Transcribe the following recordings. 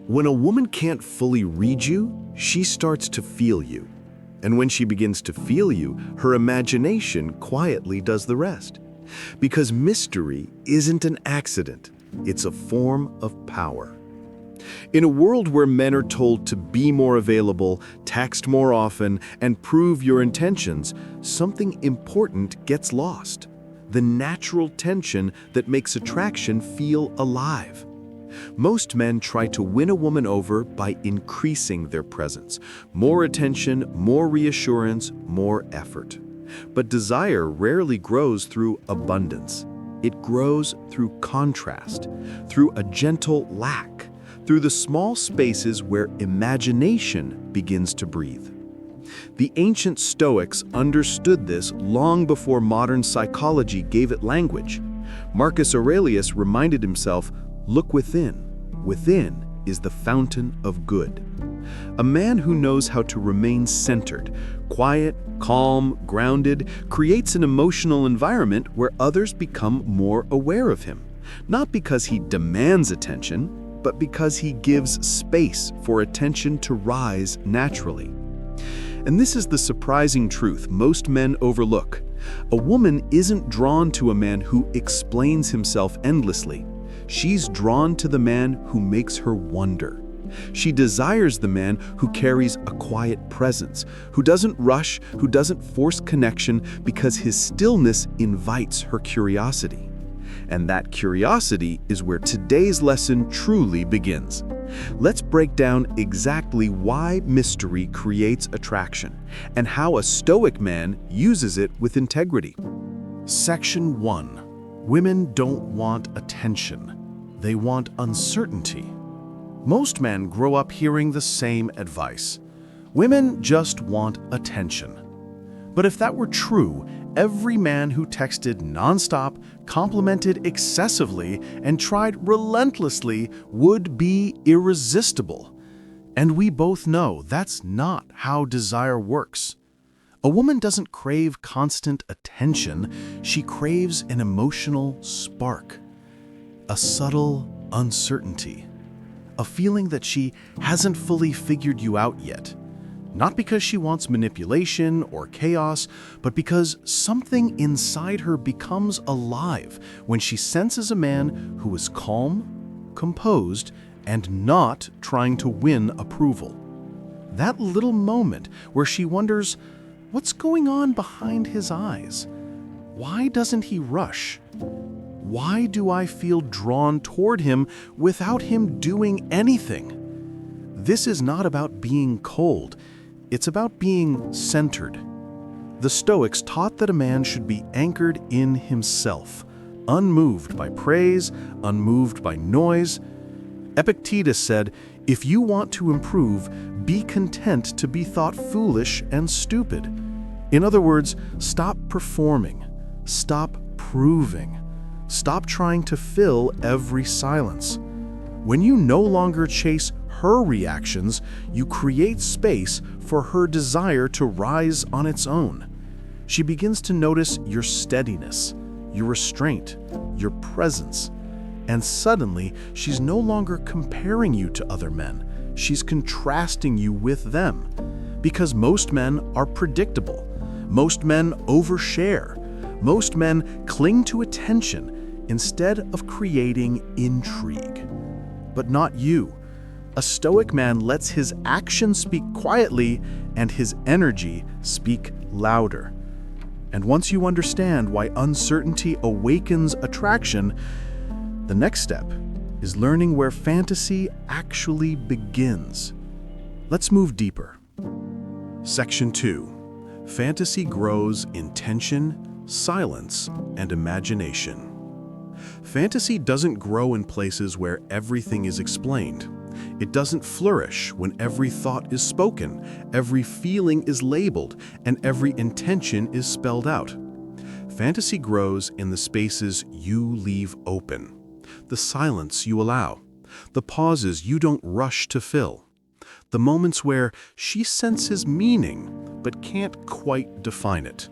When a woman can't fully read you, she starts to feel you. And when she begins to feel you, her imagination quietly does the rest. Because mystery isn't an accident, it's a form of power. In a world where men are told to be more available, text more often, and prove your intentions, something important gets lost. The natural tension that makes attraction feel alive. Most men try to win a woman over by increasing their presence. More attention, more reassurance, more effort. But desire rarely grows through abundance. It grows through contrast, through a gentle lack, through the small spaces where imagination begins to breathe. The ancient Stoics understood this long before modern psychology gave it language. Marcus Aurelius reminded himself, "Look within. Within is the fountain of good." A man who knows how to remain centered, quiet, calm, grounded, creates an emotional environment where others become more aware of him. Not because he demands attention, but because he gives space for attention to rise naturally. And this is the surprising truth most men overlook. A woman isn't drawn to a man who explains himself endlessly. She's drawn to the man who makes her wonder. She desires the man who carries a quiet presence, who doesn't rush, who doesn't force connection because his stillness invites her curiosity. And that curiosity is where today's lesson truly begins. Let's break down exactly why mystery creates attraction and how a Stoic man uses it with integrity. Section 1. Women don't want attention. They want uncertainty. Most men grow up hearing the same advice. Women just want attention. But if that were true, every man who texted nonstop, complimented excessively, and tried relentlessly would be irresistible. And we both know that's not how desire works. A woman doesn't crave constant attention, she craves an emotional spark, a subtle uncertainty, a feeling that she hasn't fully figured you out yet. Not because she wants manipulation or chaos, but because something inside her becomes alive when she senses a man who is calm, composed, and not trying to win approval. That little moment where she wonders, what's going on behind his eyes? Why doesn't he rush? Why do I feel drawn toward him without him doing anything? This is not about being cold. It's about being centered. The Stoics taught that a man should be anchored in himself, unmoved by praise, unmoved by noise. Epictetus said, "If you want to improve, be content to be thought foolish and stupid." In other words, stop performing, stop proving, stop trying to fill every silence. When you no longer chase her reactions, you create space for her desire to rise on its own. She begins to notice your steadiness, your restraint, your presence. And suddenly, she's no longer comparing you to other men. She's contrasting you with them. Because most men are predictable. Most men overshare. Most men cling to attention instead of creating intrigue. But not you. A Stoic man lets his actions speak quietly and his energy speak louder. And once you understand why uncertainty awakens attraction, the next step is learning where fantasy actually begins. Let's move deeper. Section 2. Fantasy grows in tension, silence, and imagination. Fantasy doesn't grow in places where everything is explained. It doesn't flourish when every thought is spoken, every feeling is labeled, and every intention is spelled out. Fantasy grows in the spaces you leave open, the silence you allow, the pauses you don't rush to fill, the moments where she senses meaning but can't quite define it.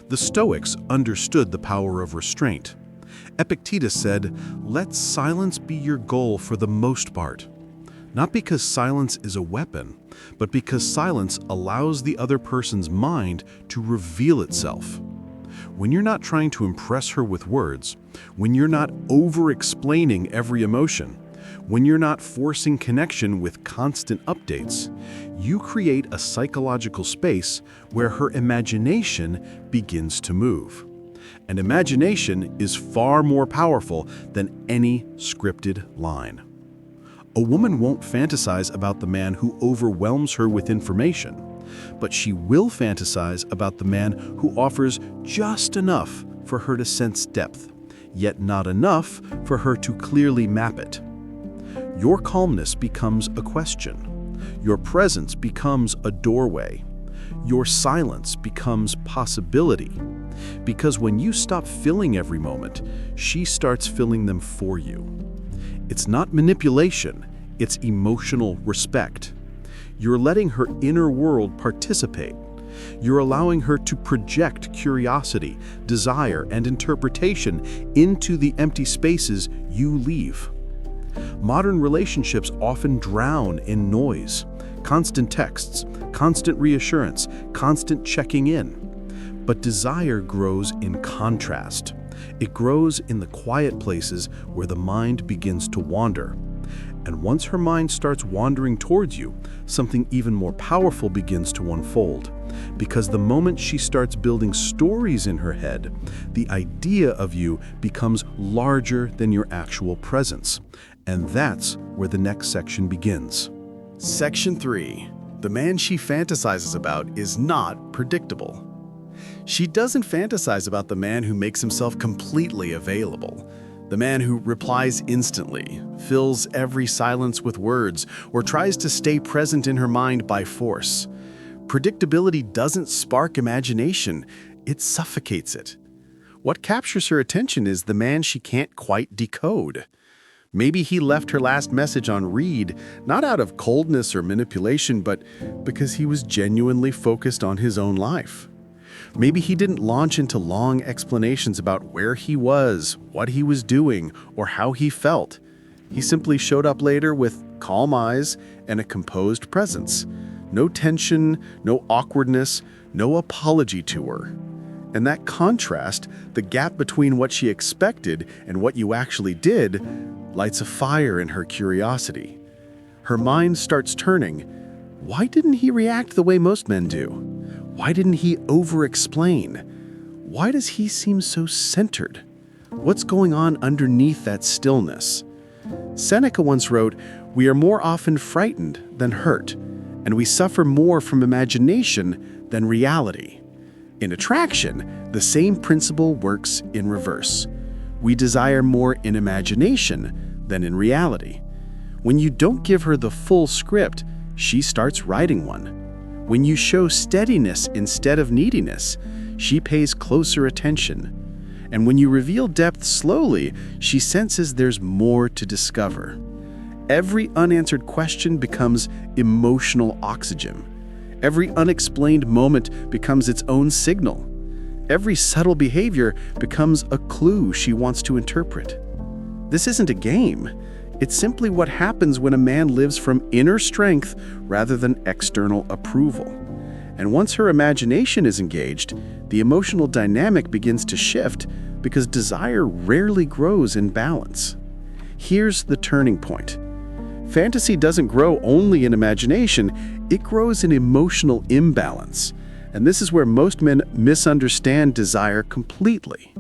The Stoics understood the power of restraint. Epictetus said, "Let silence be your goal for the most part." Not because silence is a weapon, but because silence allows the other person's mind to reveal itself. When you're not trying to impress her with words, when you're not over-explaining every emotion, when you're not forcing connection with constant updates, you create a psychological space where her imagination begins to move. And imagination is far more powerful than any scripted line. A woman won't fantasize about the man who overwhelms her with information, but she will fantasize about the man who offers just enough for her to sense depth, yet not enough for her to clearly map it. Your calmness becomes a question. Your presence becomes a doorway. Your silence becomes possibility. Because when you stop filling every moment, she starts filling them for you. It's not manipulation, it's emotional respect. You're letting her inner world participate. You're allowing her to project curiosity, desire, and interpretation into the empty spaces you leave. Modern relationships often drown in noise, constant texts, constant reassurance, constant checking in. But desire grows in contrast. It grows in the quiet places where the mind begins to wander. And once her mind starts wandering towards you, something even more powerful begins to unfold. Because the moment she starts building stories in her head, the idea of you becomes larger than your actual presence. And that's where the next section begins. Section 3. The man she fantasizes about is not predictable. She doesn't fantasize about the man who makes himself completely available. The man who replies instantly, fills every silence with words, or tries to stay present in her mind by force. Predictability doesn't spark imagination, it suffocates it. What captures her attention is the man she can't quite decode. Maybe he left her last message on read, not out of coldness or manipulation, but because he was genuinely focused on his own life. Maybe he didn't launch into long explanations about where he was, what he was doing, or how he felt. He simply showed up later with calm eyes and a composed presence. No tension, no awkwardness, no apology to her. And that contrast, the gap between what she expected and what you actually did, lights a fire in her curiosity. Her mind starts turning. Why didn't he react the way most men do? Why didn't he over-explain? Why does he seem so centered? What's going on underneath that stillness? Seneca once wrote, "We are more often frightened than hurt, and we suffer more from imagination than reality." In attraction, the same principle works in reverse. We desire more in imagination than in reality. When you don't give her the full script, she starts writing one. When you show steadiness instead of neediness, she pays closer attention. And when you reveal depth slowly, she senses there's more to discover. Every unanswered question becomes emotional oxygen. Every unexplained moment becomes its own signal. Every subtle behavior becomes a clue she wants to interpret. This isn't a game. It's simply what happens when a man lives from inner strength rather than external approval. And once her imagination is engaged, the emotional dynamic begins to shift because desire rarely grows in balance. Here's the turning point. Fantasy doesn't grow only in imagination, it grows in emotional imbalance. And this is where most men misunderstand desire completely.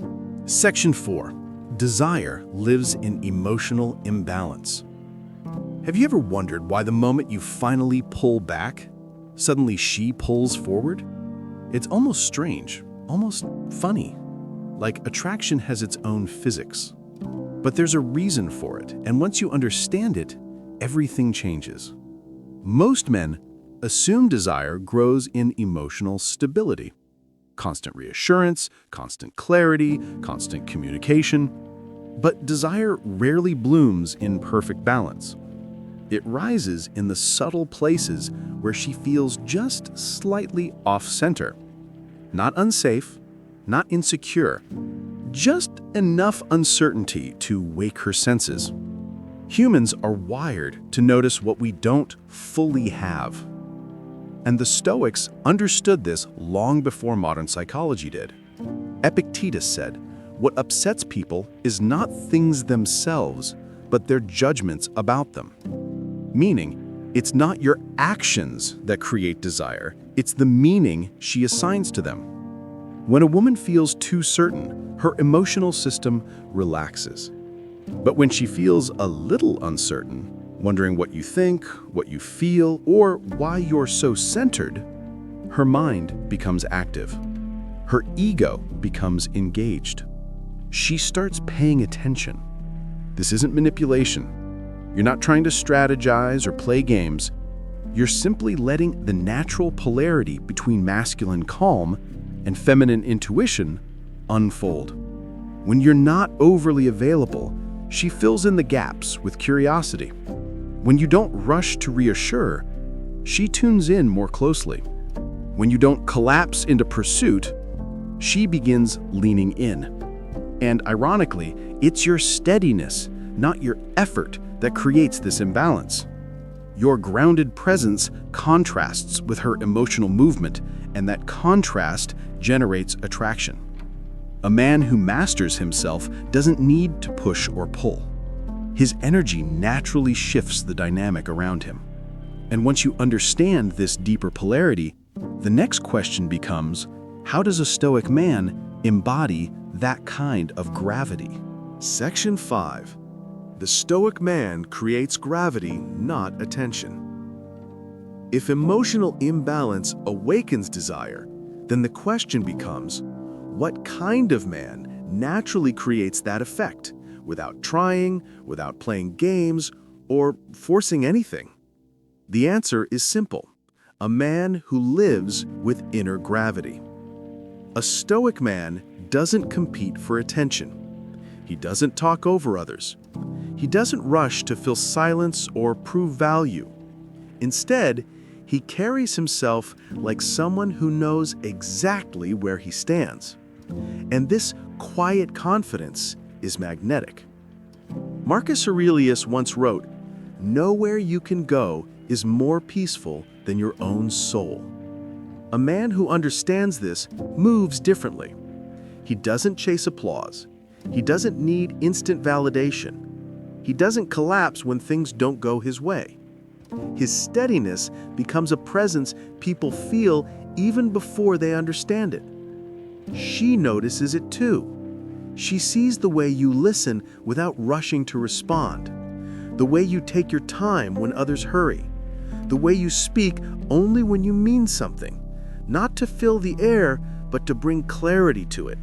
Section 4. Desire lives in emotional imbalance. Have you ever wondered why the moment you finally pull back, suddenly she pulls forward? It's almost strange, almost funny. Like attraction has its own physics. But there's a reason for it, and once you understand it, everything changes. Most men assume desire grows in emotional stability. Constant reassurance, constant clarity, constant communication. But desire rarely blooms in perfect balance. It rises in the subtle places where she feels just slightly off-center. Not unsafe, not insecure, just enough uncertainty to wake her senses. Humans are wired to notice what we don't fully have. And the Stoics understood this long before modern psychology did. Epictetus said, "What upsets people is not things themselves, but their judgments about them." Meaning, it's not your actions that create desire, it's the meaning she assigns to them. When a woman feels too certain, her emotional system relaxes. But when she feels a little uncertain, wondering what you think, what you feel, or why you're so centered, her mind becomes active. Her ego becomes engaged. She starts paying attention. This isn't manipulation. You're not trying to strategize or play games. You're simply letting the natural polarity between masculine calm and feminine intuition unfold. When you're not overly available, she fills in the gaps with curiosity. When you don't rush to reassure, she tunes in more closely. When you don't collapse into pursuit, she begins leaning in. And ironically, it's your steadiness, not your effort, that creates this imbalance. Your grounded presence contrasts with her emotional movement, and that contrast generates attraction. A man who masters himself doesn't need to push or pull. His energy naturally shifts the dynamic around him. And once you understand this deeper polarity, the next question becomes, how does a Stoic man embody that kind of gravity? Section 5. The Stoic man creates gravity, not attention. If emotional imbalance awakens desire, then the question becomes, what kind of man naturally creates that effect, without trying, without playing games, or forcing anything? The answer is simple: a man who lives with inner gravity. A Stoic man doesn't compete for attention. He doesn't talk over others. He doesn't rush to fill silence or prove value. Instead, he carries himself like someone who knows exactly where he stands. And this quiet confidence is magnetic. Marcus Aurelius once wrote, "Nowhere you can go is more peaceful than your own soul." A man who understands this moves differently. He doesn't chase applause. He doesn't need instant validation. He doesn't collapse when things don't go his way. His steadiness becomes a presence people feel even before they understand it. She notices it too. She sees the way you listen without rushing to respond, the way you take your time when others hurry, the way you speak only when you mean something, not to fill the air, but to bring clarity to it.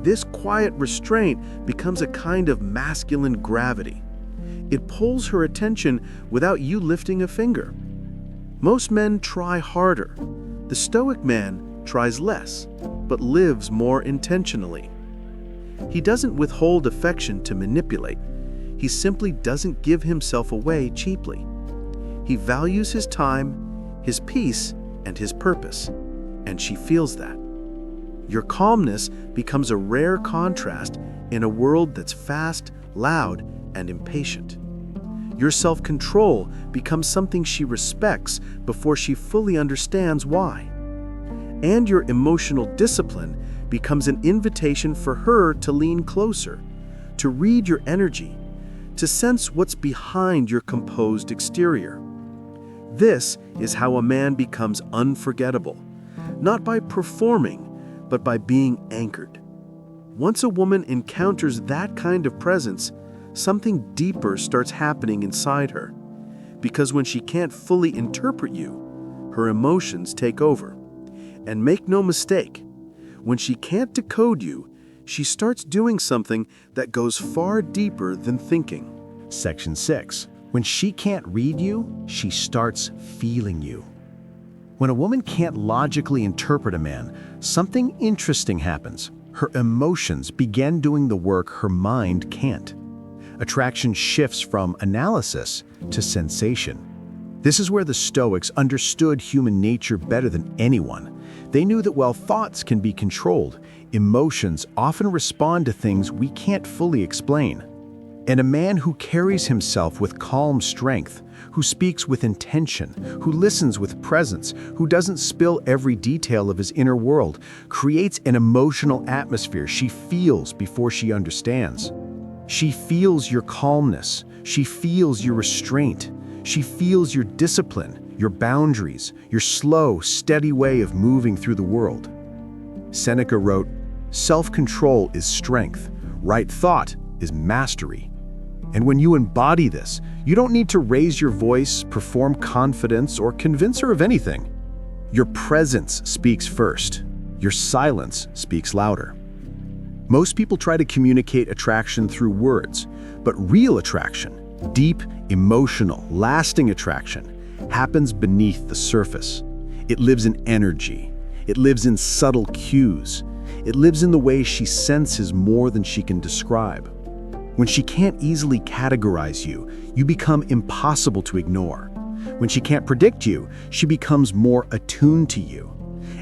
This quiet restraint becomes a kind of masculine gravity. It pulls her attention without you lifting a finger. Most men try harder. The Stoic man tries less, but lives more intentionally. He doesn't withhold affection to manipulate. He simply doesn't give himself away cheaply. He values his time, his peace, and his purpose, and she feels that. Your calmness becomes a rare contrast in a world that's fast, loud, and impatient. Your self-control becomes something she respects before she fully understands why. And your emotional discipline becomes an invitation for her to lean closer, to read your energy, to sense what's behind your composed exterior. This is how a man becomes unforgettable, not by performing, but by being anchored. Once a woman encounters that kind of presence, something deeper starts happening inside her. Because when she can't fully interpret you, her emotions take over. And make no mistake, when she can't decode you, she starts doing something that goes far deeper than thinking. Section 6. When she can't read you, she starts feeling you. When a woman can't logically interpret a man, something interesting happens. Her emotions begin doing the work her mind can't. Attraction shifts from analysis to sensation. This is where the Stoics understood human nature better than anyone. They knew that while thoughts can be controlled, emotions often respond to things we can't fully explain. And a man who carries himself with calm strength, who speaks with intention, who listens with presence, who doesn't spill every detail of his inner world, creates an emotional atmosphere she feels before she understands. She feels your calmness. She feels your restraint. She feels your discipline, your boundaries, your slow, steady way of moving through the world. Seneca wrote, "Self-control is strength. Right thought is mastery." And when you embody this, you don't need to raise your voice, perform confidence, or convince her of anything. Your presence speaks first. Your silence speaks louder. Most people try to communicate attraction through words, but real attraction, deep, emotional, lasting attraction, happens beneath the surface. It lives in energy. It lives in subtle cues. It lives in the way she senses more than she can describe. When she can't easily categorize you, you become impossible to ignore. When she can't predict you, she becomes more attuned to you.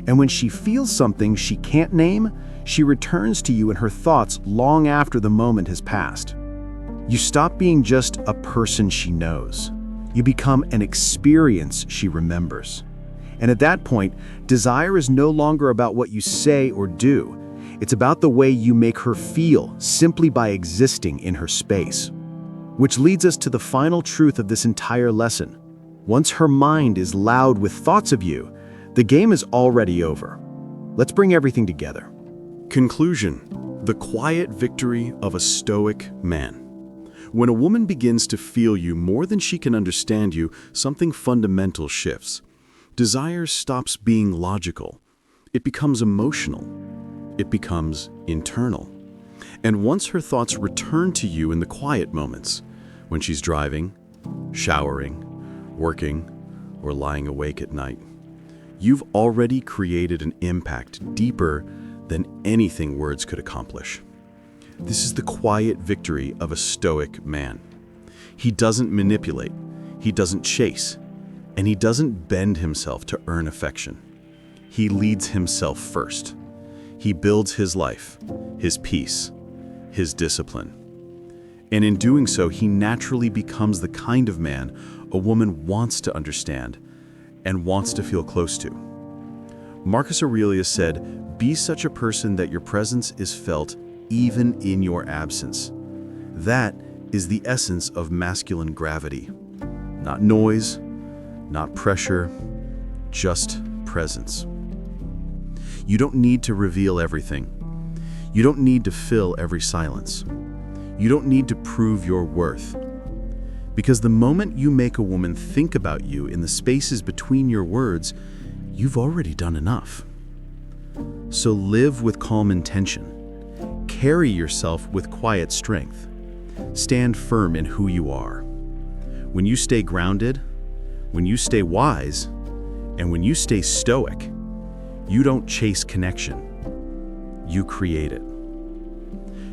And when she feels something she can't name, she returns to you in her thoughts long after the moment has passed. You stop being just a person she knows. You become an experience she remembers. And at that point, desire is no longer about what you say or do. It's about the way you make her feel simply by existing in her space. Which leads us to the final truth of this entire lesson. Once her mind is loud with thoughts of you, the game is already over. Let's bring everything together. Conclusion: the quiet victory of a Stoic man. When a woman begins to feel you more than she can understand you, something fundamental shifts. Desire stops being logical. It becomes emotional. It becomes internal. And once her thoughts return to you in the quiet moments, when she's driving, showering, working, or lying awake at night, you've already created an impact deeper than anything words could accomplish. This is the quiet victory of a Stoic man. He doesn't manipulate, he doesn't chase, and he doesn't bend himself to earn affection. He leads himself first. He builds his life, his peace, his discipline. And in doing so, he naturally becomes the kind of man a woman wants to understand and wants to feel close to. Marcus Aurelius said, "Be such a person that your presence is felt even in your absence." That is the essence of masculine gravity. Not noise, not pressure, just presence. You don't need to reveal everything. You don't need to fill every silence. You don't need to prove your worth. Because the moment you make a woman think about you in the spaces between your words, you've already done enough. So live with calm intention. Carry yourself with quiet strength. Stand firm in who you are. When you stay grounded, when you stay wise, and when you stay stoic, you don't chase connection. You create it.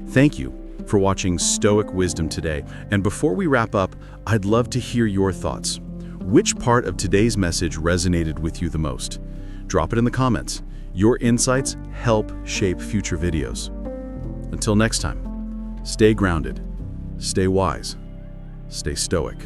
Thank you for watching Stoic Wisdom today. And before we wrap up, I'd love to hear your thoughts. Which part of today's message resonated with you the most? Drop it in the comments. Your insights help shape future videos. Until next time, stay grounded, stay wise, stay stoic.